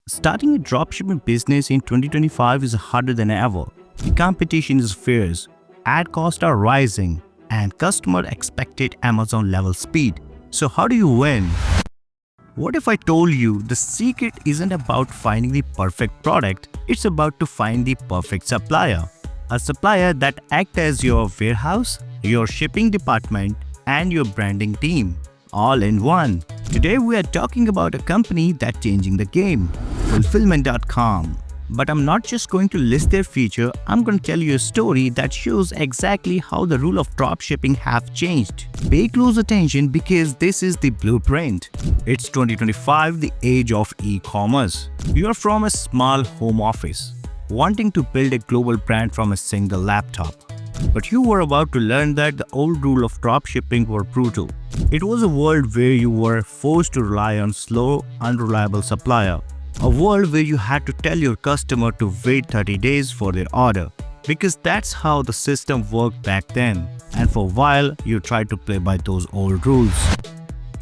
Starting a dropshipping business in 2025 is harder than ever. The competition is fierce, ad costs are rising, and customers expected Amazon level speed. So how do you win? What if I told you the secret isn't about finding the perfect product, it's about to find the perfect supplier. A supplier that acts as your warehouse, your shipping department, and your branding team, all in one. Today we are talking about a company that's changing the game, Fulfillman.com. But I'm not just going to list their feature, I'm going to tell you a story that shows exactly how the rule of dropshipping have changed. Pay close attention because this is the blueprint. It's 2025, the age of e-commerce. You're from a small home office, wanting to build a global brand from a single laptop. But you were about to learn that the old rule of dropshipping were brutal. It was a world where you were forced to rely on slow, unreliable supplier. A world where you had to tell your customer to wait 30 days for their order. Because that's how the system worked back then. And for a while, you tried to play by those old rules.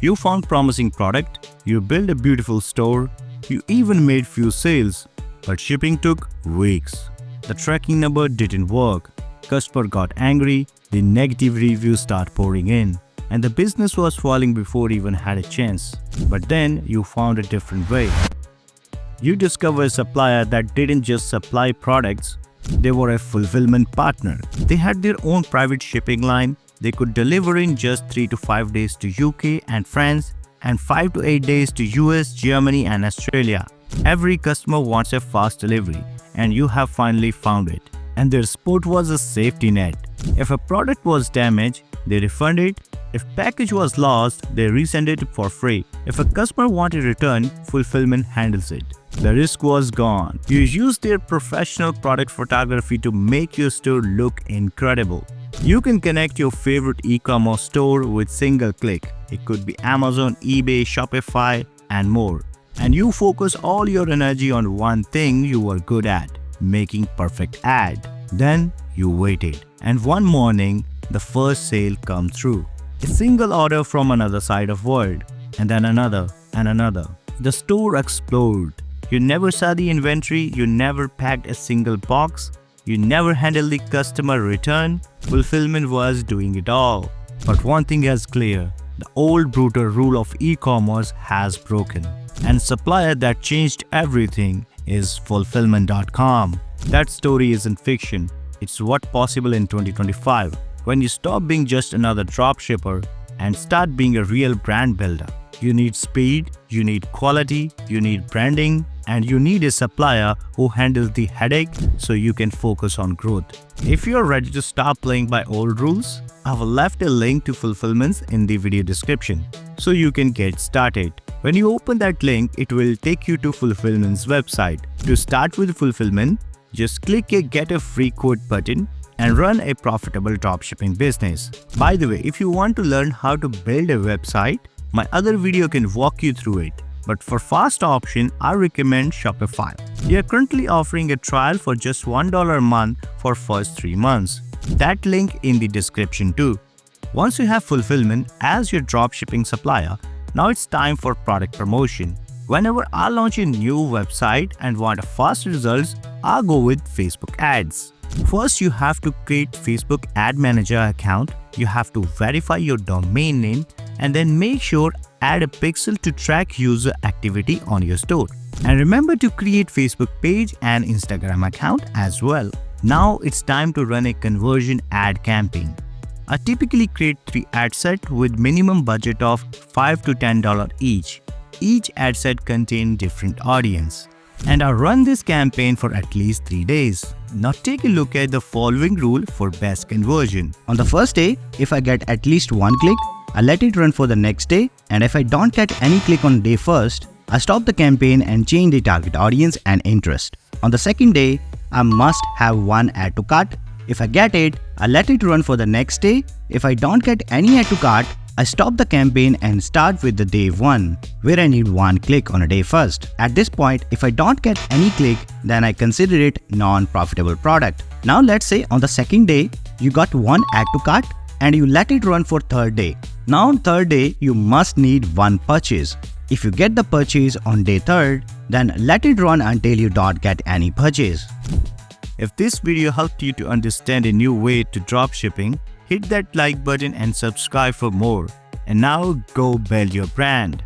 You found promising product, you built a beautiful store, you even made few sales. But shipping took weeks. The tracking number didn't work. Customer got angry, the negative reviews start pouring in, and the business was falling before it even had a chance. But then you found a different way. You discovered a supplier that didn't just supply products, they were a fulfillment partner. They had their own private shipping line, they could deliver in just 3 to 5 days to UK and France, and 5 to 8 days to US, Germany and Australia. Every customer wants a fast delivery, and you have finally found it. And their support was a safety net. If a product was damaged, they refund it. If package was lost, they resend it for free. If a customer wanted return, Fulfillment handles it. The risk was gone. You use their professional product photography to make your store look incredible. You can connect your favorite e-commerce store with single click. It could be Amazon, eBay, Shopify, and more. And you focus all your energy on one thing you are good at, making perfect ad. Then you waited, and one morning the first sale come through. A single order from another side of world, and then another and another. The store exploded. You never saw the inventory, you never packed a single box, you never handled the customer return. Fulfillment was doing it all. But one thing is clear, the old brutal rule of e-commerce has broken. And supplier that changed everything is Fulfillman.com. That story isn't fiction, it's what possible in 2025 when you stop being just another dropshipper and start being a real brand builder. You need speed, you need quality, you need branding, and you need a supplier who handles the headache so you can focus on growth. If you're ready to stop playing by old rules, I've left a link to Fulfillments in the video description so you can get started. When you open that link, it will take you to Fulfillment's website. To start with Fulfillment, just click a Get a Free Quote button and run a profitable dropshipping business. By the way, if you want to learn how to build a website, my other video can walk you through it. But for fast option, I recommend Shopify. They are currently offering a trial for just $1 a month for first 3 months. That link in the description too. Once you have Fulfillment as your dropshipping supplier, now it's time for product promotion. Whenever I launch a new website and want fast results, I go with Facebook ads. First, you have to create Facebook Ad Manager account. You have to verify your domain name and then make sure add a pixel to track user activity on your store. And remember to create Facebook page and Instagram account as well. Now it's time to run a conversion ad campaign. I typically create 3 ad sets with minimum budget of $5 to $10 each. Each ad set contains different audience. And I run this campaign for at least 3 days. Now take a look at the following rule for best conversion. On the first day, if I get at least 1 click, I let it run for the next day, and if I don't get any click on day first, I stop the campaign and change the target audience and interest. On the second day, I must have 1 add to cart. If I get it, I let it run for the next day. If I don't get any add to cart, I stop the campaign and start with the day 1, where I need 1 click on a day first. At this point, if I don't get any click, then I consider it non-profitable product. Now let's say on the second day, you got 1 add to cart and you let it run for third day. Now on third day, you must need 1 purchase. If you get the purchase on day 3rd, then let it run until you don't get any purchase. If this video helped you to understand a new way to dropshipping, hit that like button and subscribe for more. And now go build your brand.